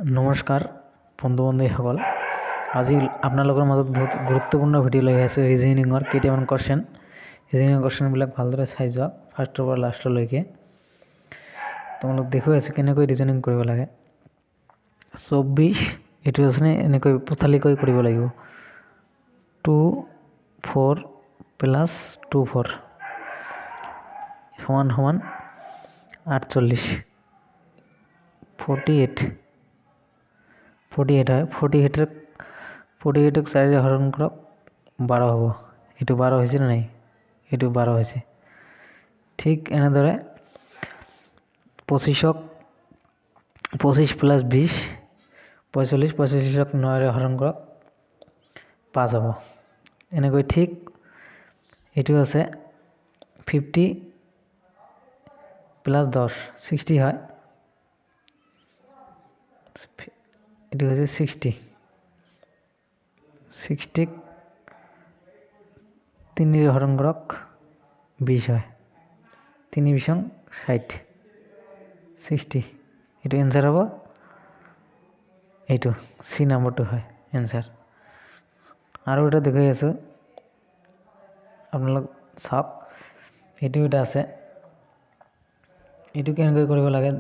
নমস্কাৰ বন্ধু বান্ধৱীসকল, আজি আপোনালোকৰ মাজত বহুত গুৰুত্বপূৰ্ণ ভিডিঅ' লৈ আহিছোঁ। ৰিজনিঙৰ কেইটামান কোৱেশ্চন, ৰিজনিঙৰ কোৱেশ্চনবিলাক ভালদৰে চাই যোৱা ফাৰ্ষ্টৰ পৰা লাষ্টলৈকে। তোমালোক দেখুৱাই আছোঁ কেনেকৈ ৰিজনিং কৰিব লাগে। 24 এইটো আছেনে এনেকৈ পথালিকৈ কৰিব লাগিব। 24 + 24 সমান 48। 48 হয়। 48ক 4ৰে হৰণ কৰক, 12 হ'ব। এইটো 12 হৈছে নে নাই? এইটো 12 হৈছে। ঠিক এনেদৰে 25ক 25 + 20 45, 45ক 9ৰে হৰণ কৰক, 5 হ'ব। এনেকৈ ঠিক এইটো আছে 50 + 10 60 হয়। এইটো হৈছে 60। 60ক 3ৰে হৰণ কৰক, 20 হয়। 3 × 20 = 60। 60 এইটো এনচাৰ হ'ব। এইটো চি নম্বৰটো হয় এনচাৰ। আৰু এটা দেখুৱাই আছোঁ, আপোনালোক চাওক। এইটো এটা আছে, এইটো কেনেকৈ কৰিব লাগে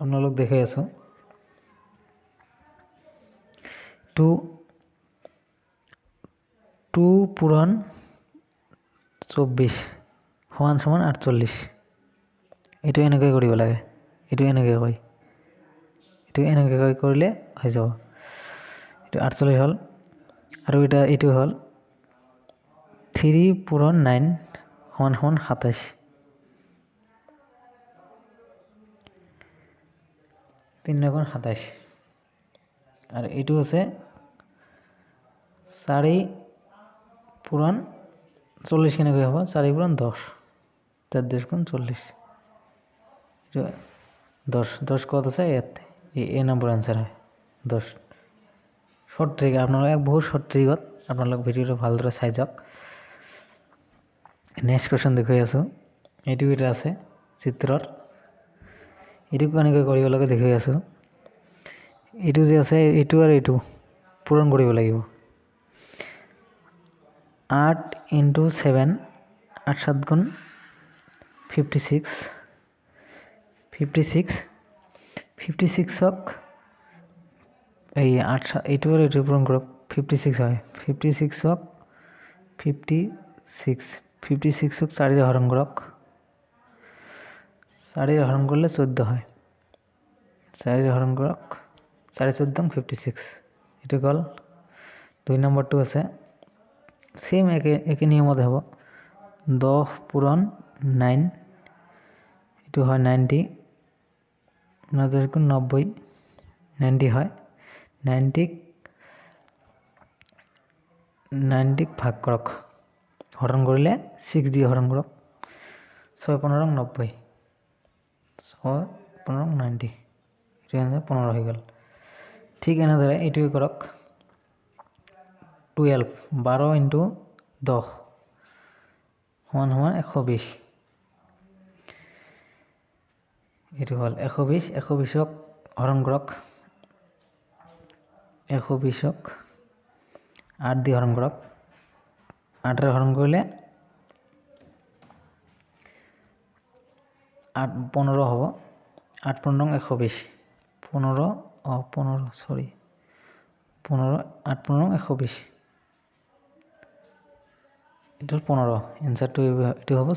আপোনালোক দেখুৱাই আছোঁ। 2 পূৰণ 24 সমান 48। এইটো এনেকৈ কৰিব লাগে। এইটো এনেকৈ কয়, এইটো এনেকৈ কৰিলে হৈ যাব। এইটো 48 হ'ল। আৰু এইটো হ'ল 3 পূৰণ 9 সমান 27। 3 × 9 = 27। আৰু এইটো আছে 4 পূৰণ 40 কেনেকৈ হ'ব? 4 পূৰণ 10 4 × 10 = 40। এইটো 10 ক'ত আছে? ইয়াতে। এই নম্বৰ এনচাৰ হয় 10। শ্বৰ্ট ট্ৰিক, আপোনালোকে বহুত শ্বৰ্ট ট্ৰিকত আপোনালোক ভিডিঅ'টো ভালদৰে চাই যাওক। নেক্সট কুৱেশ্যন দেখুৱাই আছোঁ। এইটো এটা আছে চিত্ৰৰ, এইটো কেনেকৈ কৰিব লাগে দেখুৱাই আছোঁ। এইটো যে আছে, এইটো আৰু এইটো পূৰণ কৰিব লাগিব। 8 × 7 8 × 7 = 56। 56ক এই 8 এইটো আৰু এইটো পূৰণ কৰক, 56 হয়। 56ক 4ৰে হৰণ কৰক, 4ৰে হৰণ কৰিলে 14 হয়। 4ৰে হৰণ কৰক, 4 × 14 = 56। এইটো গ'ল। 2 নম্বৰটো আছে, চেম একে নিয়মতে হ'ব। 10 পূৰণ 9 এইটো হয় 90। 90 হয়। 90ক ভাগ কৰক, হৰণ কৰিলে 6 দি হৰণ কৰক। 6 × 15 = 90। 6 × 15 = 90। এইটো এনচাৰ 15 হৈ গ'ল। ঠিক এনেদৰে এইটোৱে কৰক। 12 × 10 সমান 120। এইটো হ'ল 120। 120ক হৰণ কৰক, 120ক 8 দি হৰণ কৰক। 8ৰে হৰণ কৰিলে 15 হ'ব। 8 × 15 = 120। 8 × 15 = 120। এইটো 15। এনচাৰটো এইটো হ'ব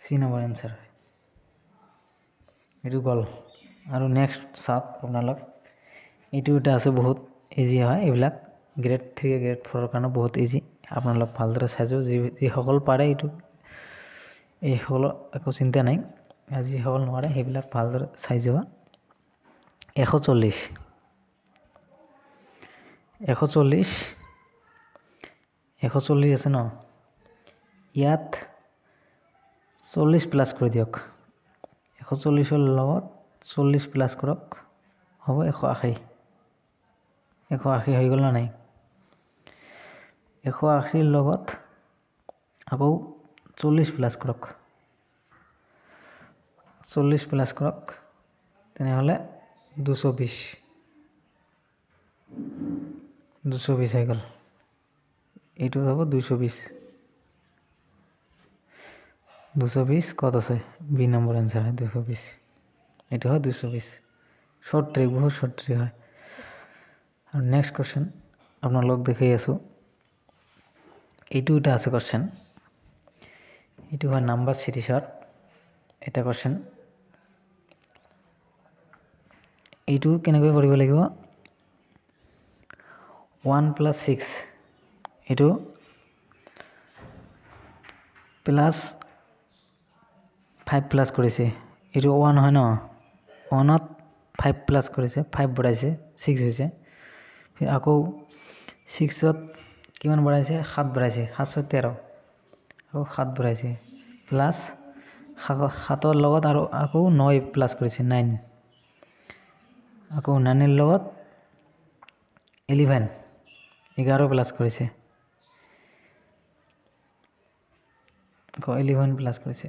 চি নম্বৰ এনচাৰ হয়। এইটো গ'ল। আৰু নেক্সট চাওক আপোনালোক, এইটো এটা আছে বহুত ইজি হয়। এইবিলাক গ্ৰেড 3 গ্ৰেড 4ৰ কাৰণে বহুত ইজি। আপোনালোক ভালদৰে চাই যাওক। যিসকল পাৰে এইসকলৰ একো চিন্তা নাই। যিসকল নোৱাৰে সেইবিলাক ভালদৰে চাই যোৱা। 140 আছে ন? ইয়াত 40 প্লাছ কৰি দিয়ক। 140ৰ লগত 40 প্লাছ কৰক, হ'ব 180। 180 হৈ গ'ল না নাই? 180ৰ লগত আকৌ 40 প্লাছ কৰক। 40 প্লাছ কৰক, তেনেহ'লে 220। 220 হৈ গ'ল এইটো হ'ব 220 220 কত আছে বি নম্বৰ এনসার হয় 220 এটা হয় 220 শর্ট ট্রিক বহুত শর্ট ট্রিক হয় আর নেক্সট কোশ্চেন আপোনালোক দেখাই আছো এইটো এটা আছে কোশ্চেন এইটো হয় নাম্বার সিৰিজৰ এটা কোশ্চেন এইটো কেনেকৈ কৰিব লাগিব 1 + 6 এইটো প্লাস 5 প্লাস কৰিছে এইটো 1 হয় ন 1ত 5 প্লাস কৰিছে 5 বঢ়াইছে 6 হৈছে फिर আকৌ 6ত কিমান বঢ়াইছে 7 বঢ়াইছে 7 13 আকৌ 7 বঢ়াইছে প্লাস 7ৰ লগত আৰু আকৌ 9 প্লাস কৰিছে 9 আকৌ 9ৰ লগত 11 প্লাস কৰিছে আকৌ 11 প্লাস কৰিছে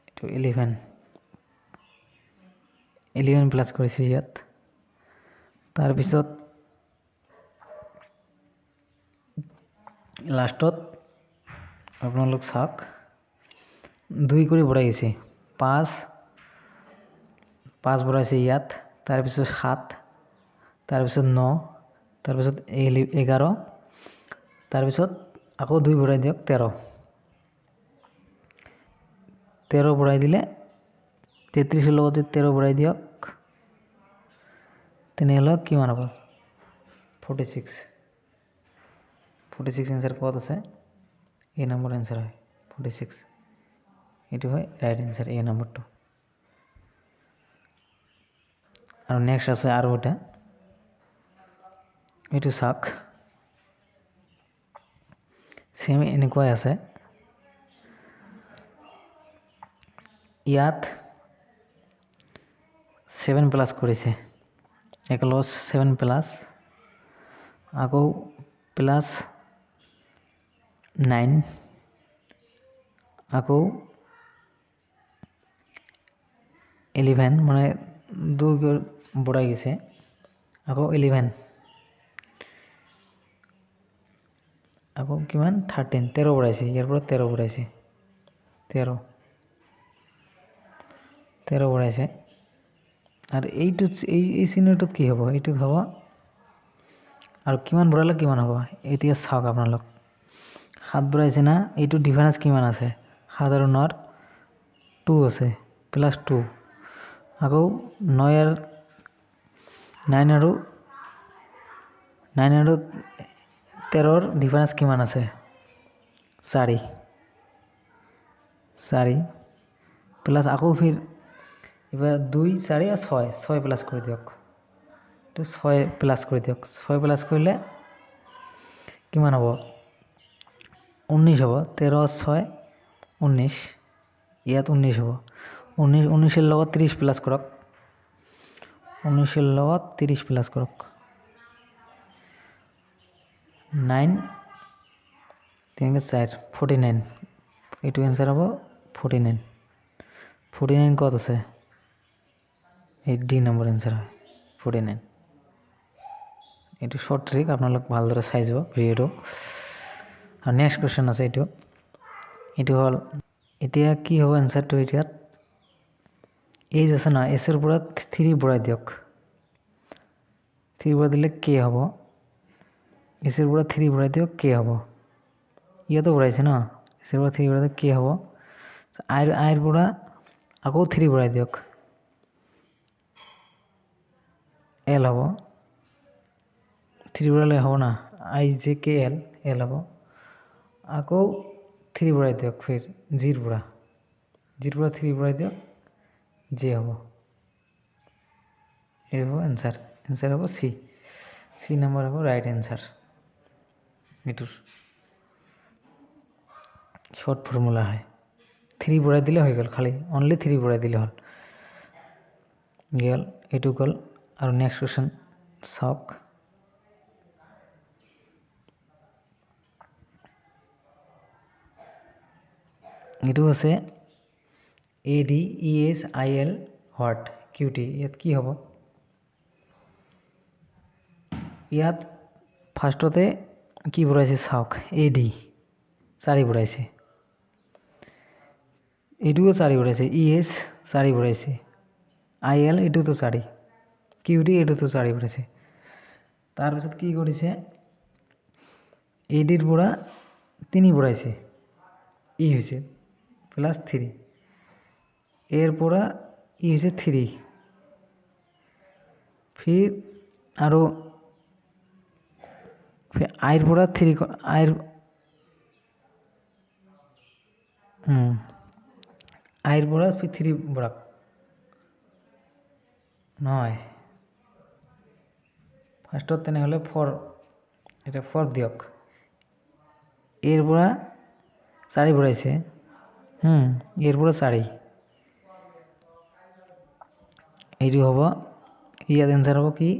এইটো 11 প্লাস কৰিছে ইয়াত তাৰ পিছত লাষ্টত আপোনালোক চাওক 2 কৰি বঢ়াই গৈছে 5 বঢ়াইছে ইয়াত তাৰ পিছত 7 তাৰ পিছত 9 তাৰ পিছত 11 তাৰ পিছত আকৌ 2 বঢ়াই দিয়ক 13 বঢ়াই দিলে 33 ৰ লগত 13 বঢ়াই দিয়ক তেনেহলে কিমান হ'ব 46 এনসাৰ কত আছে এ নম্বৰ এনসাৰ হয় 46 এটো হয় ৰাইট এনসাৰ এ নম্বৰটো আৰু নেক্সট আছে আৰু এটা এটো সাক সেম এনেকৈ আছে ইয়াত 7 প্লাস কৰিছে একলস 7 প্লাস আকৌ প্লাস 9 আকৌ 11 মানে 2 বঢ়াই গৈছে আকৌ 11 আকৌ কিমান 13 বঢ়াইছে ইয়াৰ পৰা 13 বঢ়াইছে 13 বঢ়াইছে আৰ এইটো এই চিহ্নটোত কি হ'ব এইটো হ'ব আৰু কিমান বঢ়ালে কিমান হ'ব এতিয়া চাওক আপোনালোক 7 বঢ়াইছে না এইটো ডিফারেন্স কিমান আছে 7 আৰু 9 2 আছে প্লাস 2 আকৌ 9 আৰু 13 ডিফারেন্স কিমান আছে 4 প্লাস আকৌ ফির এবার 2 4 আর 6 প্লাস করে দিয়ক তো 6 প্লাস করে দিয়ক 6 প্লাস করলে কিমান হ'ব 19 হ'ব 13 6 19 ইয়াত 19 হ'ব 19 এর লগত 30 প্লাস কৰক 19 এৰ লগত 30 প্লাস কৰক 9 3 4 49 এইটো आंसर হ'ব 49 কত আছে এই ডি নম্বৰ आंसर হয় 49 এইটো শৰ্ট ট্ৰিক আপোনালোক ভালদৰে চাই যাব ভিডিওটো আৰু নেক্সট কোশ্চেন আছে এইটো হল এতিয়া কি হ'ব आंसरটো এতিয়া এইজ আছে না এস এর পৰা 3 বঢ়াই দিয়ক 3 বঢ়াই দিলে কি হ'ব এস এর পৰা 3 বঢ়াই দিয়ক কি হ'ব ইয়াতো বঢ়াইছে না এস এর পৰা 3 বঢ়াই দিলে কি হ'ব আইৰ পৰা আকৌ 3 বঢ়াই দিয়ক এল হ'ব 3 বঢ়ালে হ'ব না আই জে কে এল হ'ব আকৌ 3 বঢ়াই দিয়ক ফির জিৰ পৰা 3 বঢ়াই দিয়ক জে হ'ব এই হ'ব आंसर হ'ব সি নম্বৰ হ'ব ৰাইট आंसर এটোৰ শর্ট ফর্মুলা হয় 3 বঢ়াই দিলে হৈ গ'ল খালি অনলি 3 বঢ়াই দিলে হ'ল গেল এটো গ'ল আৰু নেক্সট কোশ্চেন চাওক এটো আছে ADESIL হোৱাট কিউটি ইয়াত কি হ'ব ইয়াত ফাৰ্ষ্টতে কি ভৰাইছে চাওক AD 4 ভৰাইছে এইটোও 4 ভৰাইছে ES 4 ভৰাইছে IL এইটোতো 4 QD এইটোতো 4 ভৰাইছে তাৰপিছত কি কৰিছে AD ৰ পৰা 3 ভৰাইছে E হৈছে +3 এৰ পৰা E হৈছে 3 फिर আৰু I ৰ পৰা 3 I ৰ পৰা 3 ভৰাক নহয় ফাৰ্ষ্টত তেনেহ'লে 4 এটা 4 দিয়ক এৰ পৰা 4 ভৰাইছে এৰ পৰা 4 এইটো হ'ব ইয়াত এনসাৰ হ'ব কি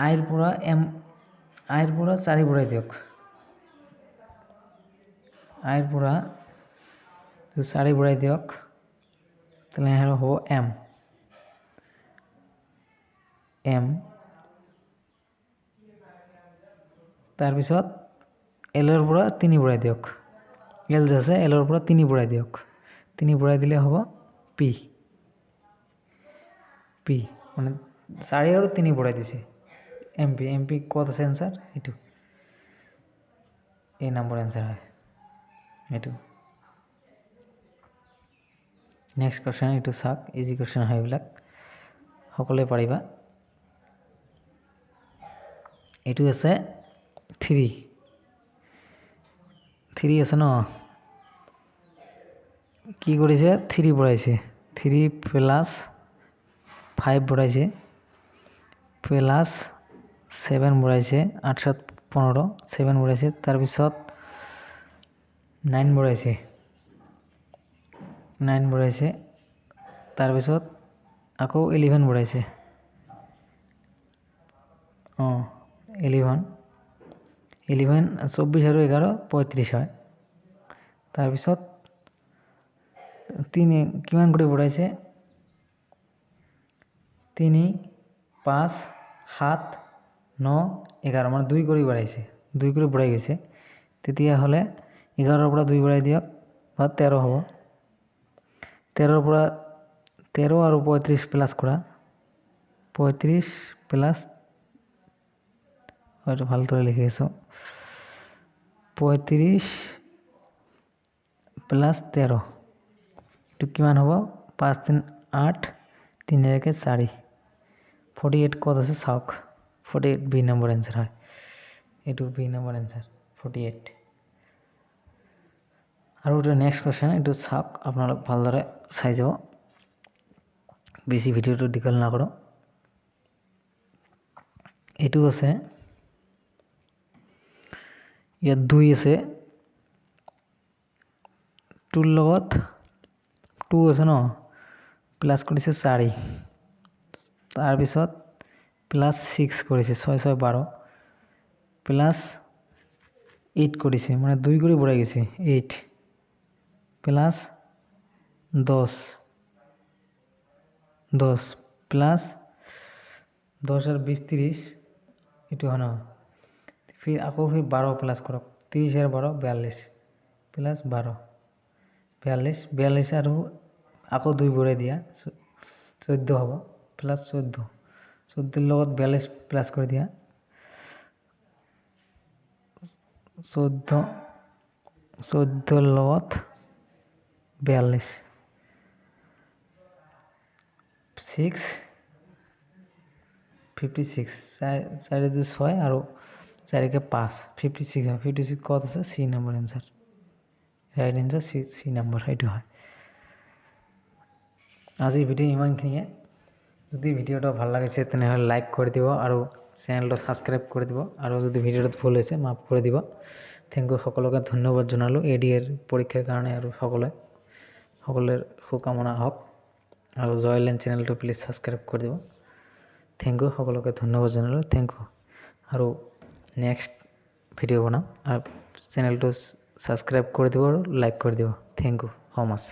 I ৰ পৰা 4 ভৰাই দিয়ক I ৰ পৰা 4 ভৰাই দিয়ক তেনেহ'লে হ'ব M তাৰপিছত L ৰ পৰা 3 ভৰাই দিয়ক L আছে L ৰ পৰা 3 ভৰাই দিয়ক 3 ভৰাই দিলে হ'ব P মানে 4 আৰু 3 ভৰাই দিছে MP কত আছে आंसर এইটো এই নম্বৰ आंसर হয় এইটো নেক্সট কোৱেশ্চন এইটো চাওক ইজি কোৱেশ্চন হয় এইবিলাক সকলোৱে পাৰিবা এইটো আছে 3 আছে ন কি কৰিছে 3 ভৰাইছে 3 প্লাস 5 ভৰাইছে প্লাস 7 ভৰাইছে 8 7 15 7 ভৰাইছে তাৰপিছত 9 ভৰাইছে তাৰপিছত আকৌ 11 ভৰাইছে 11 24 আৰু 11 35 হয় তাৰপিছত 3 কিমান কৰি ভৰাইছে 3 5 7 9 11 মানে 2 কৰি ভৰাইছে 2 কৰি ভৰাই গৈছে তেতিয়া হলে 11 ৰ পৰা 2 ভৰাই দিয়ক বা 13 হ'ব 13 ৰ পৰা 13 আৰু 35 প্লাস কৰা 35 প্লাস হয়তো ভালদৰে লিখি আছো 35 প্লাস 13 তো কিমান হ'ব 5 3 8 3 একে 4 48 কত আছে চাওক 48 বি নম্বৰ आंसर হয় এটো বি নম্বৰ आंसर 48 আৰু এটা নেক্সট কোৱেশ্চন এটো চাওক আপোনালোক ভালদৰে চাই যাব বেছি ভিডিওটো দীঘল নকৰো এটো আছে ইয়াত 2 আছে 2 লগত 2 আছে ন প্লাস কৰিছে 4 তাৰ পিছত প্লাস 6 কৰিছে 6 6 12 প্লাস 8 কৰিছে মানে 2 কৰি বঢ়াই গৈছে 8 প্লাস 10 প্লাস 10 আৰ 20 30 এটো হয় না फिर আকৌ 12 প্লাস কৰক 30 আৰ 12 42 প্লাস 12 42 আৰু আকৌ 2 বঢ়াই দিয়া 14 হ'ব প্লাস 14 14 লগত 42 প্লাস কৰি দিয়া 14 লগত 42 6 56 4 2 6 আৰু 4 কে 5 56 হয় 56 কত আছে সি নম্বৰ आंसर ৰাইট आंसर সি নম্বৰ এইটো হয় আজি ভিডিও ইমানখিনিয়ে যদি ভিডিওটা ভাল লাগিছে তেনেহলে লাইক কৰি দিব আৰু চেনেলটো সাবস্ক্ৰাইব কৰি দিব আৰু যদি ভিডিওটো ভুল হৈছে মাফ কৰি দিব থ্যাংক ইউ সকলোকে ধন্যবাদ জনালো এডিএৰ পৰীক্ষাৰ কাৰণে আৰু সকলোৰ শুভকামনা হওক আৰু জয়লেন চেনেলটো প্লিজ সাবস্ক্ৰাইব কৰি দিব থ্যাংক ইউ সকলোকে ধন্যবাদ জনালো থ্যাংক ইউ আৰু নেক্সট ভিডিও বনাম আৰু চেনেলটো সাবস্ক্ৰাইব কৰি দিব আৰু লাইক কৰি দিব থ্যাংক ইউ সো মাচ